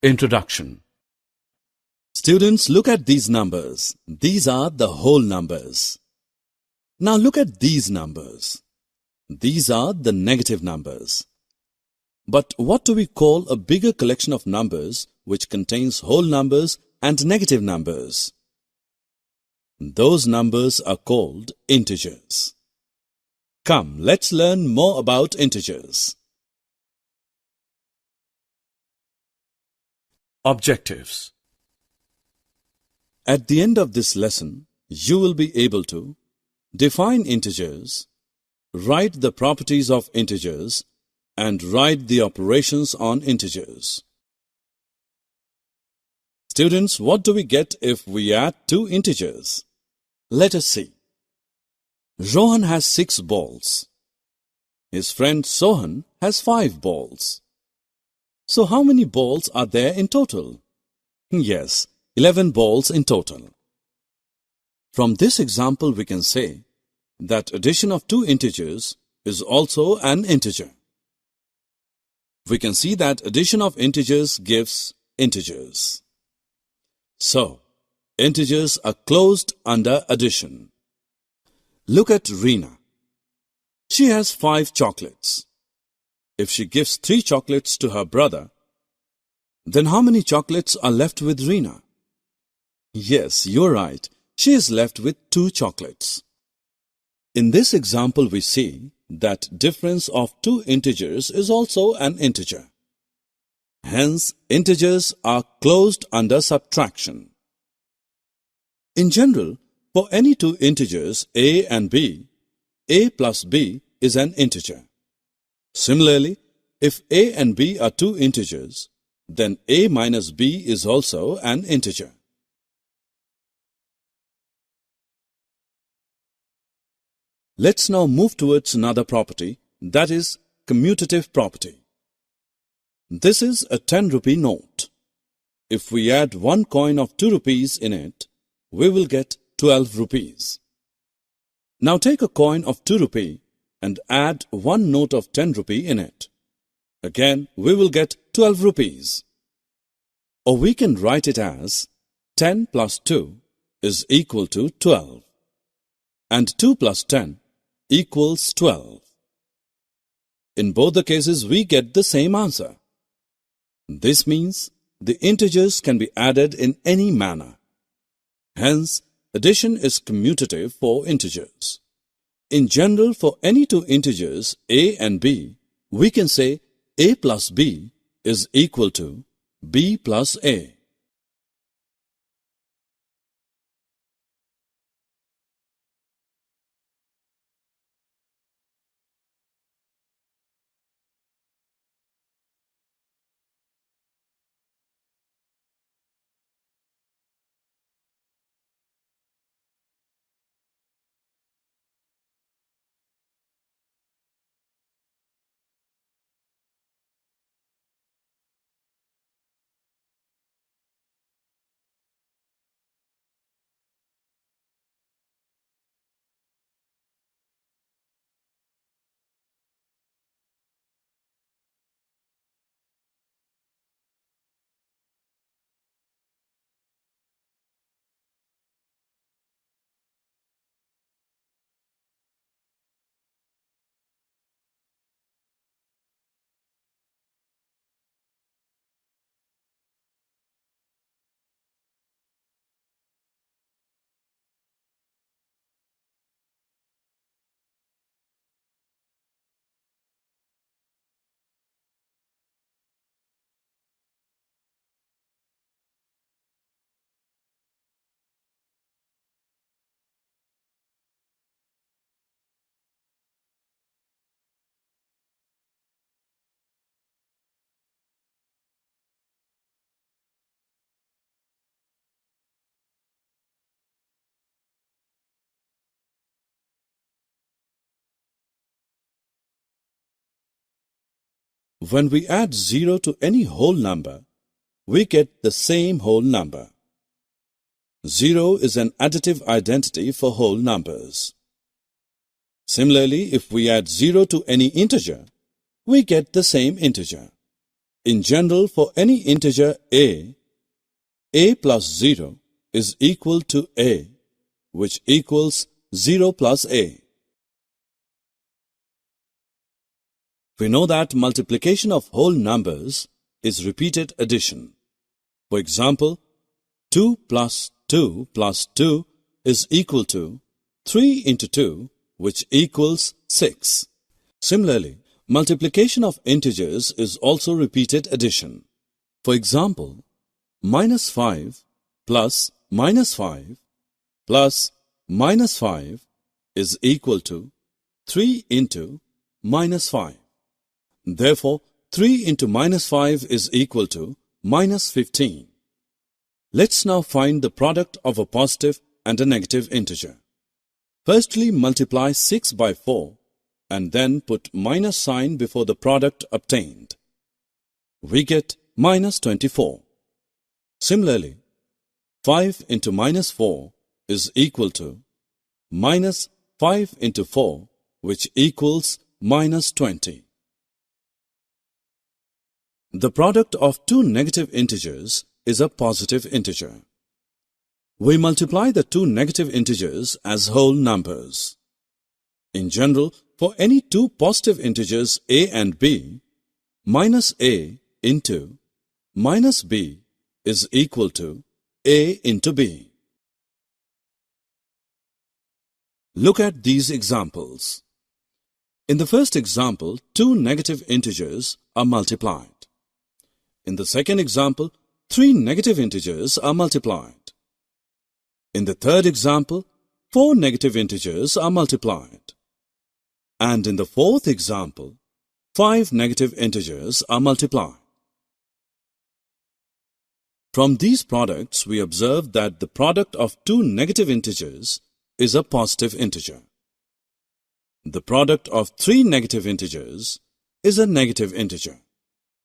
Introduction. Students, look at these numbers. These are the whole numbers. Now look at these numbers. These are the negative numbers. But what do we call a bigger collection of numbers which contains whole numbers and negative numbers? Those numbers are called integers. Come, let's learn more about integers. Objectives. At the end of this lesson, you will be able to define integers, write the properties of integers, and write the operations on integers. Students, what do we get if we add two integers? Let us see. Rohan has 6 balls. His friend Sohan has 5 balls. So how many balls are there in total? Yes, 11 balls in total. From this example we can say that addition of two integers is also an integer. We can see that addition of integers gives integers. So, integers are closed under addition. Look at Reena. She has 5 chocolates. If she gives 3 chocolates to her brother, then how many chocolates are left with Reena? Yes, you're right. She is left with 2 chocolates. In this example, we see that difference of two integers is also an integer. Hence, integers are closed under subtraction. In general, for any two integers a and b, a plus b is an integer. Similarly, if a and b are two integers, then a minus b is also an integer. Let's now move towards another property, that is commutative property. This is a 10 rupee note. If we add one coin of 2 rupees in it, we will get 12 rupees. Now take a coin of 2 rupee and add one note of 10 rupee in it. Again, we will get 12 rupees. Or we can write it as 10 plus 2 is equal to 12. And 2 plus 10 equals 12. In both the cases, we get the same answer. This means the integers can be added in any manner. Hence, addition is commutative for integers. In general, for any two integers a and b, we can say a plus b is equal to b plus a. When we add 0 to any whole number, we get the same whole number. 0 is an additive identity for whole numbers. Similarly, if we add 0 to any integer, we get the same integer. In general, for any integer a plus 0 is equal to a, which equals 0 plus a. We know that multiplication of whole numbers is repeated addition. For example, 2 plus 2 plus 2 is equal to 3 into 2, which equals 6. Similarly, multiplication of integers is also repeated addition. For example, minus 5 plus minus 5 plus minus 5 is equal to 3 into minus 5. Therefore, 3 into minus 5 is equal to minus 15. Let's now find the product of a positive and a negative integer. Firstly, multiply 6 by 4 and then put minus sign before the product obtained. We get minus 24. Similarly, 5 into minus 4 is equal to minus 5 into 4, which equals minus 20. The product of two negative integers is a positive integer. We multiply the two negative integers as whole numbers. In general, for any two positive integers a and b, minus a into minus b is equal to a into b. Look at these examples. In the first example, two negative integers are multiplied. In the second example, three negative integers are multiplied. In the third example, four negative integers are multiplied. And in the fourth example, five negative integers are multiplied. From these products, we observe that the product of two negative integers is a positive integer. The product of three negative integers is a negative integer.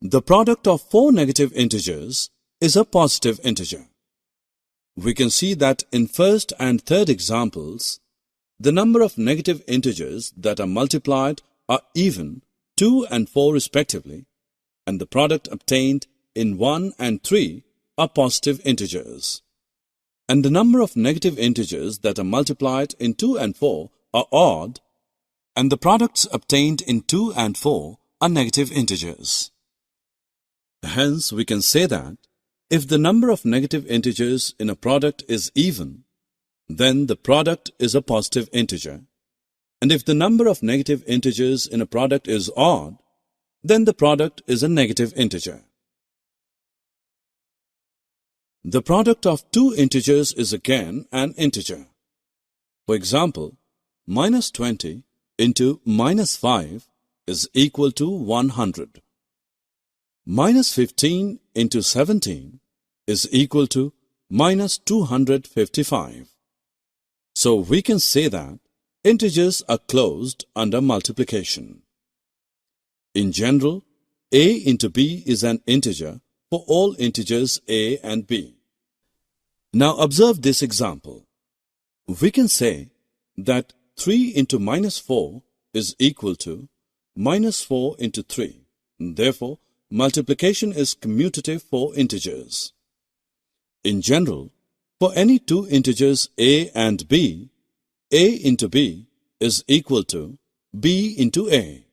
The product of four negative integers is a positive integer. We can see that in first and third examples, the number of negative integers that are multiplied are even, 2 and 4 respectively, and the product obtained in 1 and 3 are positive integers. And the number of negative integers that are multiplied in 2 and 4 are odd, and the products obtained in 2 and 4 are negative integers. Hence, we can say that if the number of negative integers in a product is even, then the product is a positive integer. And if the number of negative integers in a product is odd, then the product is a negative integer. The product of two integers is again an integer. For example, minus 20 into minus 5 is equal to 100. Minus 15 into 17 is equal to minus 255. So we can say that integers are closed under multiplication. In general, a into b is an integer for all integers a and b. Now observe this example. We can say that 3 into minus 4 is equal to minus 4 into 3. Therefore, multiplication is commutative for integers. In general, for any two integers a and b, a into b is equal to b into a.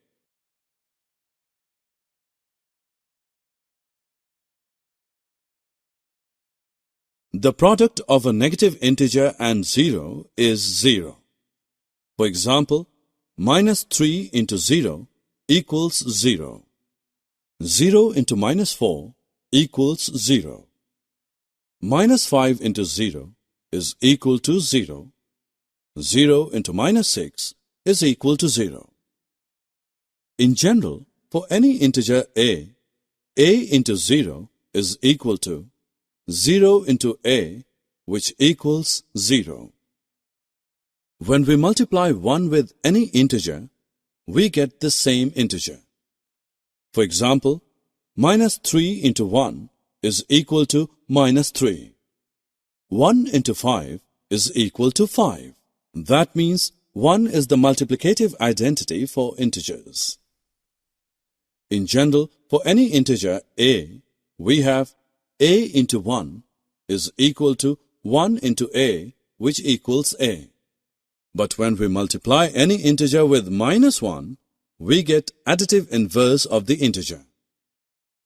The product of a negative integer and 0 is 0. For example, minus 3 into 0 equals 0. 0 into minus 4 equals 0. Minus 5 into 0 is equal to 0. 0 into minus 6 is equal to 0. In general, for any integer a into 0 is equal to 0 into a, which equals 0. When we multiply 1 with any integer, we get the same integer. For example, minus 3 into 1 is equal to minus 3. 1 into 5 is equal to 5. That means 1 is the multiplicative identity for integers. In general, for any integer a, we have a into 1 is equal to 1 into a, which equals a. But when we multiply any integer with minus 1, we get additive inverse of the integer.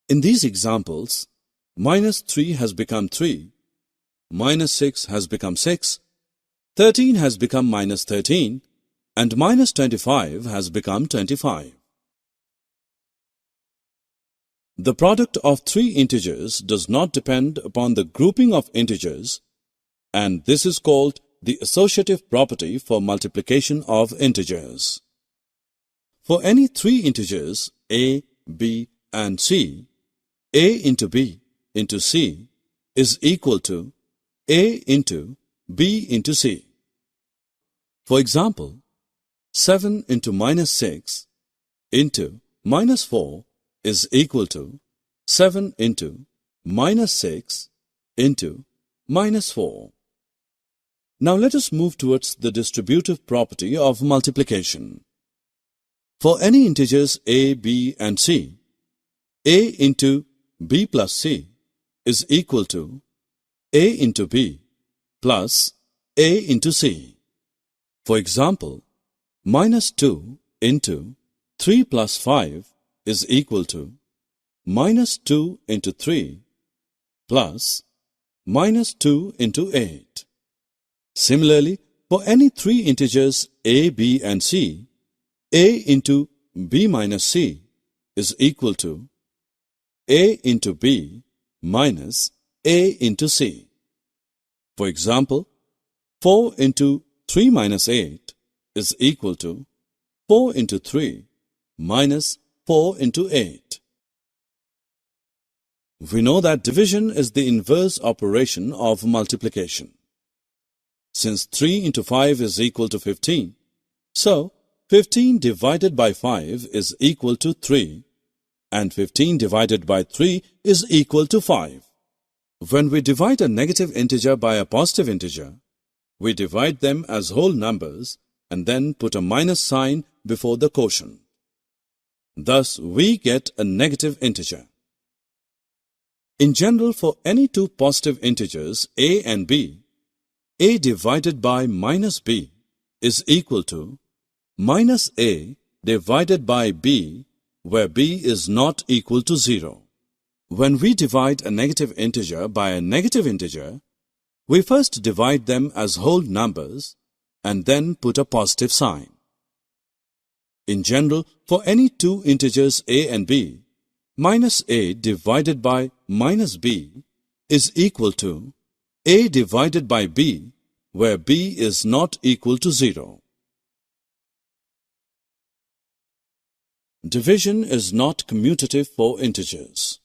In these examples, minus 3 has become 3, minus 6 has become 6, 13 has become minus 13, and minus 25 has become 25. The product of three integers does not depend upon the grouping of integers, and this is called the associative property for multiplication of integers. For any three integers a, b, and c, a into b into c is equal to a into b into c. For example, 7 into minus 6 into minus 4 is equal to 7 into minus 6 into minus 4. Now let us move towards the distributive property of multiplication. For any integers a, b, and c, a into b plus c is equal to a into b plus a into c. For example, minus 2 into 3 plus 5 is equal to minus 2 into 3 plus minus 2 into 8. Similarly, for any three integers a, b, and c, a into b minus c is equal to a into b minus a into c. For example, 4 into 3 minus 8 is equal to 4 into 3 minus 4 into 8. We know that division is the inverse operation of multiplication. Since 3 into 5 is equal to 15, so 15 divided by 5 is equal to 3, and 15 divided by 3 is equal to 5. When we divide a negative integer by a positive integer, we divide them as whole numbers and then put a minus sign before the quotient. Thus, we get a negative integer. In general, for any two positive integers a and b, a divided by minus b is equal to minus a divided by b, where b is not equal to 0. When we divide a negative integer by a negative integer, we first divide them as whole numbers and then put a positive sign. In general, for any two integers a and b, minus a divided by minus b is equal to a divided by b, where b is not equal to 0. Division is not commutative for integers.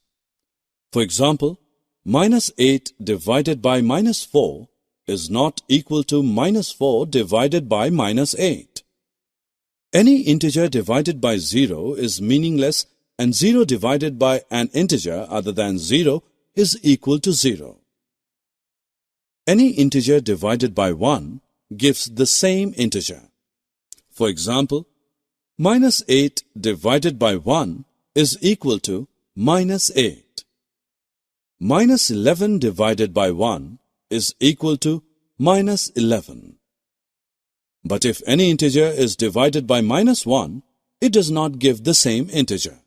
For example, minus 8 divided by minus 4 is not equal to minus 4 divided by minus 8. Any integer divided by 0 is meaningless, and 0 divided by an integer other than 0 is equal to 0. Any integer divided by 1 gives the same integer. For example, minus 8 divided by 1 is equal to minus 8. Minus 11 divided by 1 is equal to minus 11. But if any integer is divided by minus 1, it does not give the same integer.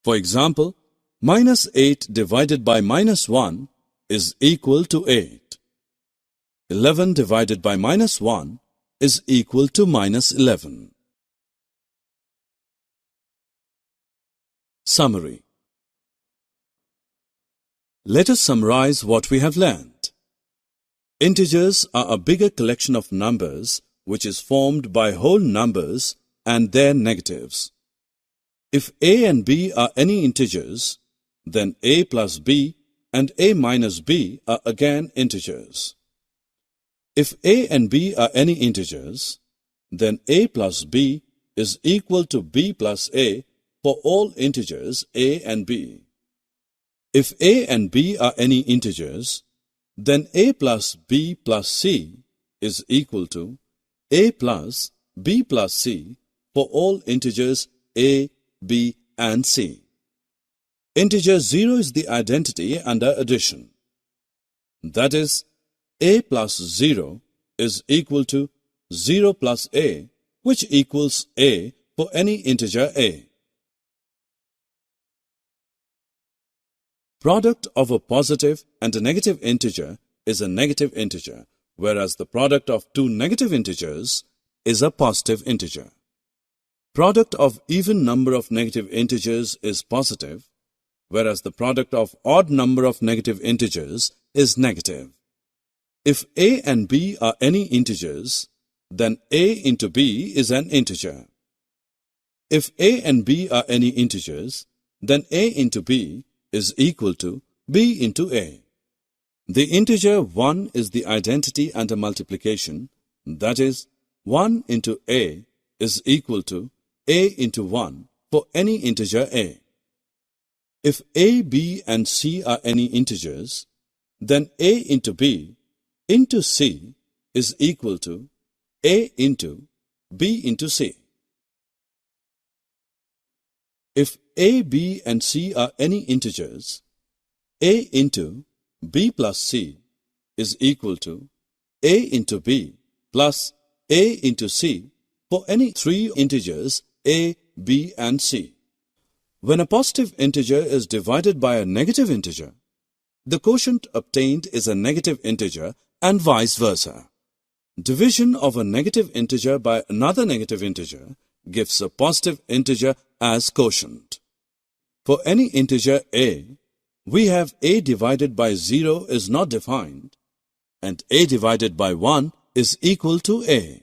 For example, minus 8 divided by minus 1 is equal to 8. 11 divided by minus 1 is equal to minus 11. Summary. Let us summarize what we have learned. Integers are a bigger collection of numbers which is formed by whole numbers and their negatives. If a and b are any integers, then a plus b and a minus b are again integers. If a and b are any integers, then a plus b is equal to b plus a for all integers a and b. If a and b are any integers, then a plus b plus c is equal to a plus b plus c for all integers a, b, and c. Integer 0 is the identity under addition. That is, a plus 0 is equal to 0 plus a, which equals a for any integer a. Product of a positive and a negative integer is a negative integer, whereas the product of two negative integers is a positive integer. Product of even number of negative integers is positive, whereas the product of odd number of negative integers is negative. If a and b are any integers, then a into b is an integer. If a and b are any integers, then a into b is equal to b into a. The integer 1 is the identity under multiplication, that is, 1 into a is equal to a into 1 for any integer a. If a, b and c are any integers, then a into b into c is equal to a into b into c. If a, b and c are any integers, a into b plus c is equal to a into b plus a into c for any three integers a, b and c. When a positive integer is divided by a negative integer, the quotient obtained is a negative integer and vice versa. Division of a negative integer by another negative integer gives a positive integer as quotient. For any integer a, we have a divided by 0 is not defined, and a divided by 1 is equal to a.